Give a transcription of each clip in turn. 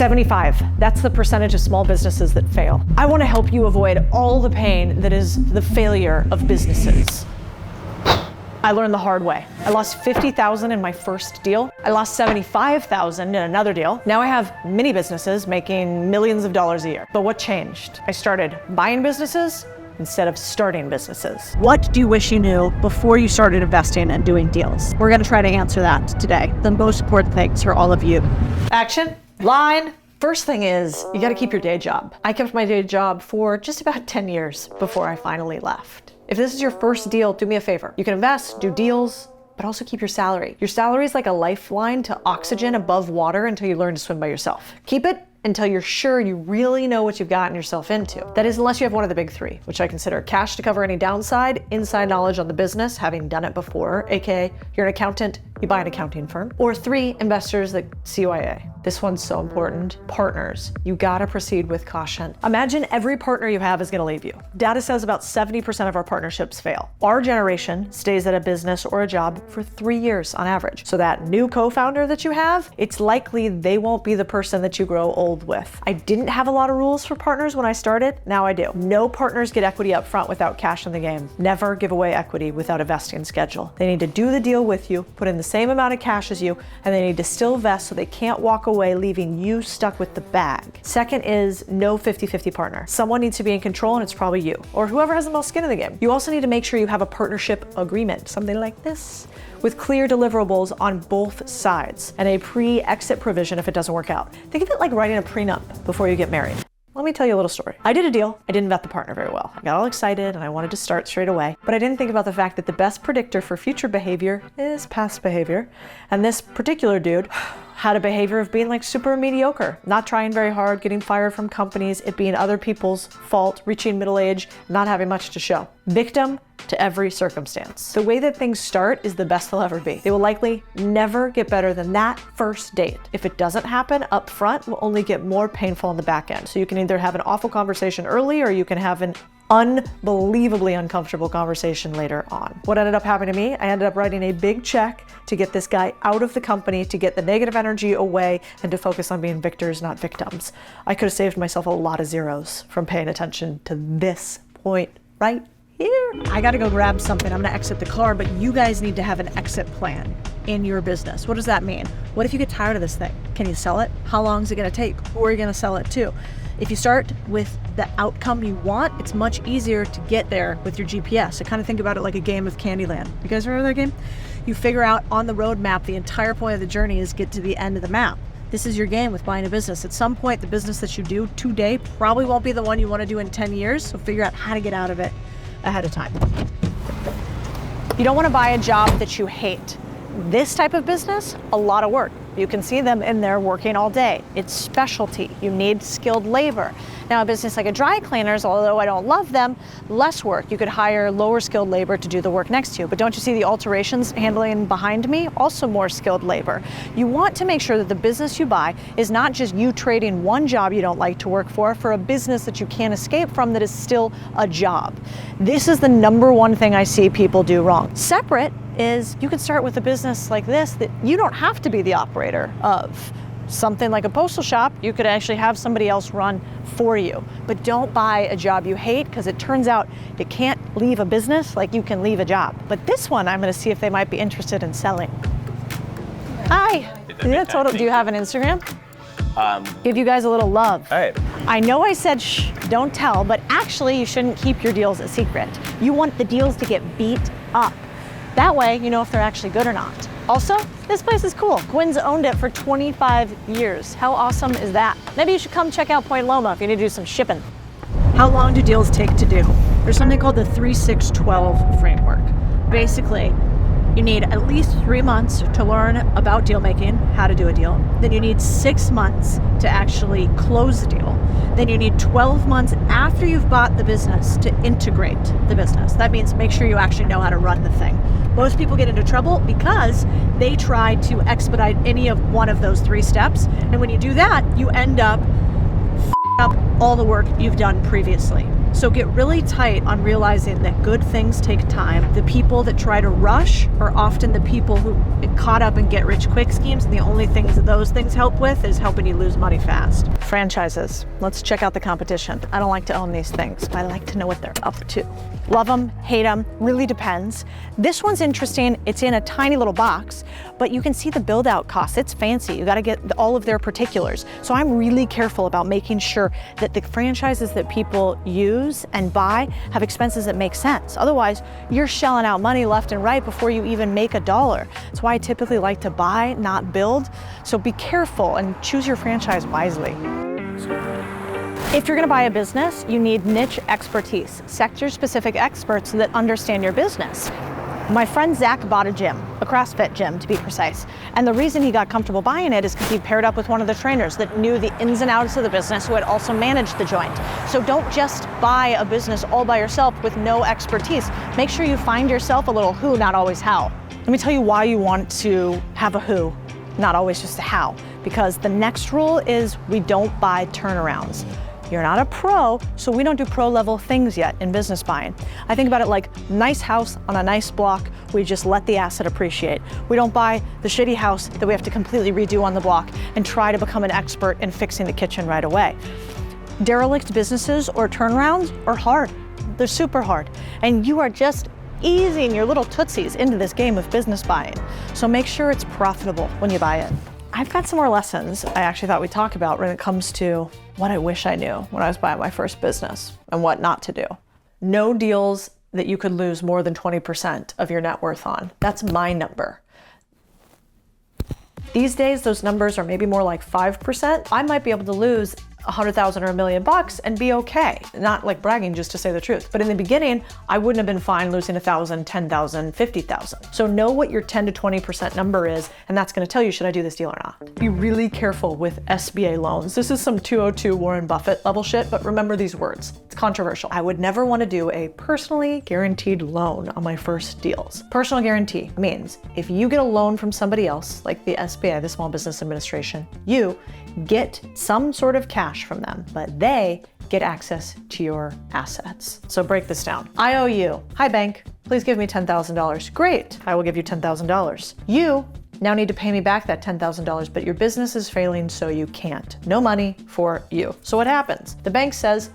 75. That's the percentage of small businesses that fail. I want to help you avoid all the pain that is the failure of businesses. I learned the hard way. I lost $50,000 in my first deal. I lost $75,000 in another deal. Now I have mini businesses making millions of dollars a year. But what changed? I started buying businesses instead of starting businesses. What do you wish you knew before you started investing and doing deals? We're gonna try to answer that today. The most important things for all of you. Action, line. First thing is, you gotta keep your day job. I kept my day job for just about 10 years before I finally left. If this is your first deal, do me a favor. You can invest, do deals, but also keep your salary. Your salary is like a lifeline to oxygen above water until you learn to swim by yourself. Keep it until you're sure you really know what you've gotten yourself into. That is, unless you have one of the big three, which I consider cash to cover any downside, inside knowledge on the business, having done it before, aka you're an accountant, you buy an accounting firm, or 3 investors that CYA. This one's so important. Partners, you gotta proceed with caution. Imagine every partner you have is gonna leave you. Data says about 70% of our partnerships fail. Our generation stays at a business or a job for 3 years on average. So that new co-founder that you have, it's likely they won't be the person that you grow old with. I didn't have a lot of rules for partners when I started, now I do. No partners get equity up front without cash in the game. Never give away equity without a vesting schedule. They need to do the deal with you, put in the same amount of cash as you, and they need to still vest so they can't walk away leaving you stuck with the bag. Second is no 50-50 partner. Someone needs to be in control and it's probably you, or whoever has the most skin in the game. You also need to make sure you have a partnership agreement, something like this, with clear deliverables on both sides and a pre-exit provision if it doesn't work out. Think of it like writing a prenup before you get married. Let me tell you a little story. I did a deal. I didn't vet the partner very well. I got all excited and I wanted to start straight away, but I didn't think about the fact that the best predictor for future behavior is past behavior. And this particular dude had a behavior of being like super mediocre, not trying very hard, getting fired from companies, it being other people's fault, reaching middle age, not having much to show. Victim to every circumstance. The way that things start is the best they'll ever be. They will likely never get better than that first date. If it doesn't happen up front, it will only get more painful on the back end. So you can either have an awful conversation early or you can have an unbelievably uncomfortable conversation later on. What ended up happening to me, I ended up writing a big check to get this guy out of the company, to get the negative energy away, and to focus on being victors, not victims. I could have saved myself a lot of zeros from paying attention to this point right here. I gotta go grab something. I'm gonna exit the car, but you guys need to have an exit plan in your business. What does that mean? What if you get tired of this thing? Can you sell it? How long is it gonna take? Who are you gonna sell it to? If you start with the outcome you want, it's much easier to get there with your GPS. I kind of think about it like a game of Candyland. You guys remember that game? You figure out on the roadmap, the entire point of the journey is get to the end of the map. This is your game with buying a business. At some point, the business that you do today probably won't be the one you want to do in 10 years, so figure out how to get out of it ahead of time. You don't want to buy a job that you hate. This type of business, a lot of work. You can see them in there working all day. It's specialty. You need skilled labor. Now, a business like a dry cleaners, although I don't love them, less work. You could hire lower skilled labor to do the work next to you. But don't you see the alterations handling behind me? Also more skilled labor. You want to make sure that the business you buy is not just you trading one job you don't like to work for a business that you can't escape from that is still a job. This is the number one thing I see people do wrong. Separate is you can start with a business like this that you don't have to be the operator of. Something like a postal shop, you could actually have somebody else run for you. But don't buy a job you hate, because it turns out you can't leave a business like you can leave a job. But this one, I'm gonna see if they might be interested in selling. Hi, yeah, total. Do you have an Instagram? Give you guys a little love. All right. I know I said shh, don't tell, but actually you shouldn't keep your deals a secret. You want the deals to get beat up. That way, you know if they're actually good or not. Also, this place is cool. Quinn's owned it for 25 years. How awesome is that? Maybe you should come check out Point Loma if you need to do some shipping. How long do deals take to do? There's something called the 3-6-12 framework. Basically, you need at least 3 months to learn about deal making, how to do a deal. Then you need 6 months to actually close the deal. Then you need 12 months after you've bought the business to integrate the business. That means make sure you actually know how to run the thing. Most people get into trouble because they try to expedite any of one of those 3 steps. And when you do that, you end up f***ing up all the work you've done previously. So get really tight on realizing that good things take time. The people that try to rush are often the people who get caught up in get rich quick schemes, and the only things that those things help with is helping you lose money fast. Franchises. Let's check out the competition. I don't like to own these things, but I like to know what they're up to. Love them, hate them, really depends. This one's interesting. It's in a tiny little box, but you can see the build out costs. It's fancy. You got to get all of their particulars. So I'm really careful about making sure that the franchises that people use and buy have expenses that make sense. Otherwise, you're shelling out money left and right before you even make a dollar. That's why I typically like to buy, not build. So be careful and choose your franchise wisely. If you're going to buy a business, you need niche expertise, sector-specific experts that understand your business. My friend Zach bought a gym, a CrossFit gym to be precise. And the reason he got comfortable buying it is because he paired up with one of the trainers that knew the ins and outs of the business, who had also managed the joint. So don't just buy a business all by yourself with no expertise. Make sure you find yourself a little who, not always how. Let me tell you why you want to have a who, not always just a how. Because the next rule is we don't buy turnarounds. You're not a pro, so we don't do pro level things yet in business buying. I think about it like nice house on a nice block, we just let the asset appreciate. We don't buy the shitty house that we have to completely redo on the block and try to become an expert in fixing the kitchen right away. Derelict businesses or turnarounds are hard. They're super hard. And you are just easing your little tootsies into this game of business buying. So make sure it's profitable when you buy it. I've got some more lessons I actually thought we'd talk about when it comes to what I wish I knew when I was buying my first business and what not to do. No deals that you could lose more than 20% of your net worth on. That's my number. These days, those numbers are maybe more like 5%. I might be able to lose $100,000 or $1 million and be okay. Not like bragging, just to say the truth. But in the beginning, I wouldn't have been fine losing $1,000, $10,000, $50,000. So know what your 10 to 20% number is, and that's gonna tell you, should I do this deal or not? Be really careful with SBA loans. This is some 202 Warren Buffett level shit, but remember these words. It's controversial. I would never wanna do a personally guaranteed loan on my first deals. Personal guarantee means if you get a loan from somebody else, like the SBA, the Small Business Administration, you get some sort of cash from them, but they get access to your assets. So break this down. I owe you. Hi, bank. Please give me $10,000. Great. I will give you $10,000. You now need to pay me back that $10,000, but your business is failing, so you can't. No money for you. So what happens? The bank says,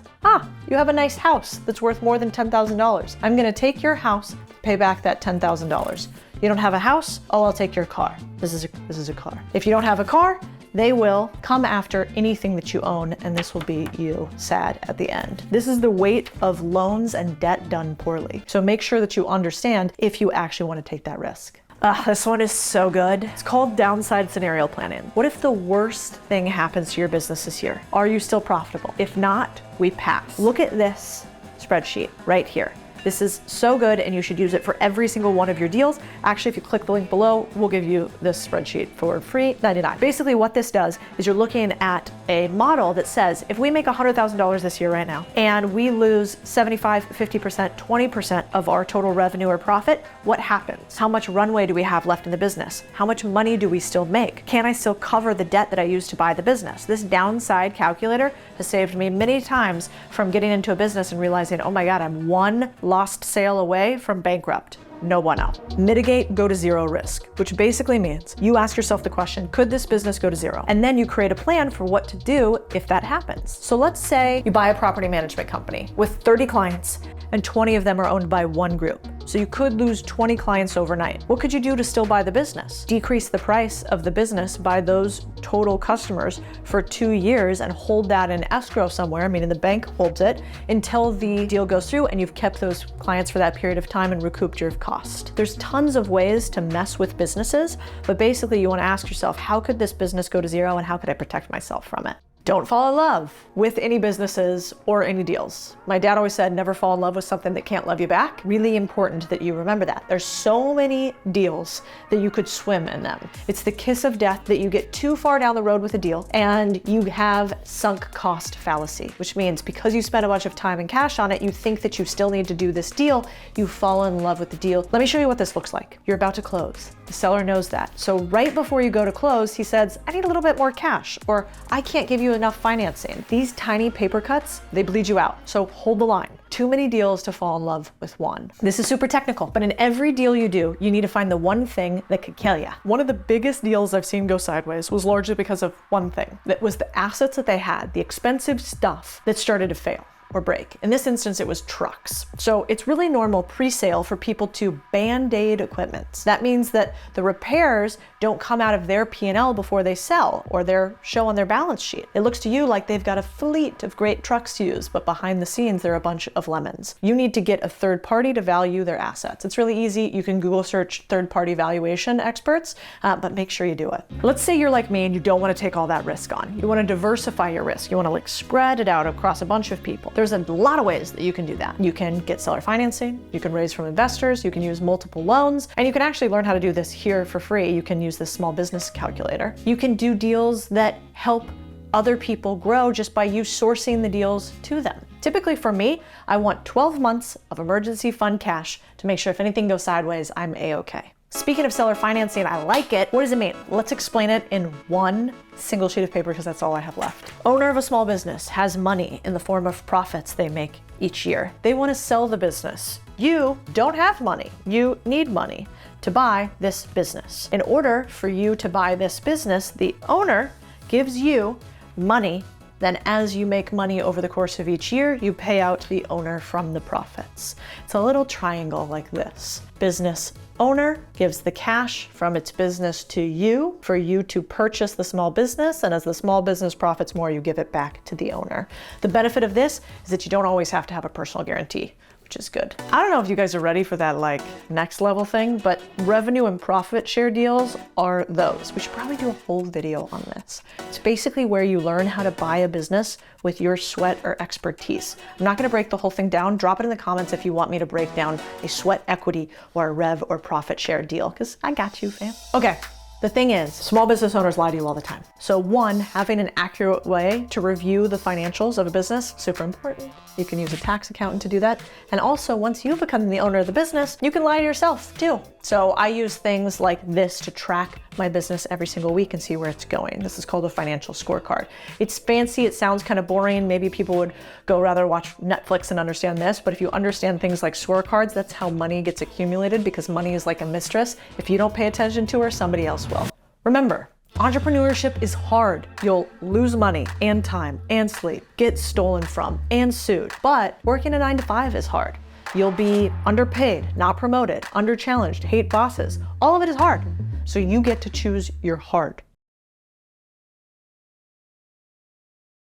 you have a nice house that's worth more than $10,000. I'm going to take your house, pay back that $10,000. You don't have a house? Oh, I'll take your car. This is a car. If you don't have a car, they will come after anything that you own, and this will be you sad at the end. This is the weight of loans and debt done poorly. So make sure that you understand if you actually want to take that risk. This one is so good. It's called downside scenario planning. What if the worst thing happens to your business this year? Are you still profitable? If not, we pass. Look at this spreadsheet right here. This is so good, and you should use it for every single one of your deals. Actually, if you click the link below, we'll give you this spreadsheet for free, $99. Basically, what this does is you're looking at a model that says, if we make $100,000 this year right now, and we lose 75, 50%, 20% of our total revenue or profit, what happens? How much runway do we have left in the business? How much money do we still make? Can I still cover the debt that I used to buy the business? This downside calculator has saved me many times from getting into a business and realizing, oh my God, I'm one lost sale away from bankrupt. No bueno. Mitigate, go to zero risk, which basically means you ask yourself the question, could this business go to zero? And then you create a plan for what to do if that happens. So let's say you buy a property management company with 30 clients and 20 of them are owned by one group. So you could lose 20 clients overnight. What could you do to still buy the business? Decrease the price of the business by those total customers for 2 years and hold that in escrow somewhere, meaning the bank holds it until the deal goes through and you've kept those clients for that period of time and recouped your cost. There's tons of ways to mess with businesses, but basically you want to ask yourself, how could this business go to zero and how could I protect myself from it? Don't fall in love with any businesses or any deals. My dad always said, never fall in love with something that can't love you back. Really important that you remember that. There's so many deals that you could swim in them. It's the kiss of death that you get too far down the road with a deal and you have sunk cost fallacy, which means because you spent a bunch of time and cash on it, you think that you still need to do this deal, you fall in love with the deal. Let me show you what this looks like. You're about to close. The seller knows that. So right before you go to close, he says, I need a little bit more cash, or I can't give you you enough financing. These tiny paper cuts, they bleed you out. So hold the line. Too many deals to fall in love with one. This is super technical, but in every deal you do, you need to find the one thing that could kill you. One of the biggest deals I've seen go sideways was largely because of one thing. That was the assets that they had, the expensive stuff that started to fail or break. In this instance, it was trucks. So it's really normal pre-sale for people to band-aid equipment. That means that the repairs don't come out of their P&L before they sell or their show on their balance sheet. It looks to you like they've got a fleet of great trucks to use, but behind the scenes, they're a bunch of lemons. You need to get a third party to value their assets. It's really easy. You can Google search third-party valuation experts, but make sure you do it. Let's say you're like me and you don't want to take all that risk on. You want to diversify your risk. You want to spread it out across a bunch of people. There's a lot of ways that you can do that. You can get seller financing, you can raise from investors, you can use multiple loans, and you can actually learn how to do this here for free. You can use this small business calculator. You can do deals that help other people grow just by you sourcing the deals to them. Typically for me, I want 12 months of emergency fund cash to make sure if anything goes sideways, I'm A-okay. Speaking of seller financing, I like it. What does it mean? Let's explain it in one single sheet of paper because that's all I have left. Owner of a small business has money in the form of profits they make each year. They want to sell the business. You don't have money. You need money to buy this business. In order for you to buy this business, the owner gives you money. Then as you make money over the course of each year, you pay out the owner from the profits. It's a little triangle like this. Business owner gives the cash from its business to you for you to purchase the small business, and as the small business profits more, you give it back to the owner. The benefit of this is that you don't always have to have a personal guarantee, which is good. I don't know if you guys are ready for that next level thing, but revenue and profit share deals are those. We should probably do a whole video on this. It's basically where you learn how to buy a business with your sweat or expertise. I'm not gonna break the whole thing down. Drop it in the comments if you want me to break down a sweat equity or a rev or profit share deal, because I got you, fam. Okay. The thing is, small business owners lie to you all the time. So one, having an accurate way to review the financials of a business, super important. You can use a tax accountant to do that. And also, once you become the owner of the business, you can lie to yourself too. So I use things like this to track my business every single week and see where it's going. This is called a financial scorecard. It's fancy, it sounds kind of boring. Maybe people would go rather watch Netflix and understand this, but if you understand things like scorecards, that's how money gets accumulated, because money is like a mistress. If you don't pay attention to her, somebody else will. Remember, entrepreneurship is hard. You'll lose money and time and sleep, get stolen from and sued. But working a 9 to 5 is hard. You'll be underpaid, not promoted, under-challenged, hate bosses. All of it is hard. So you get to choose your hard.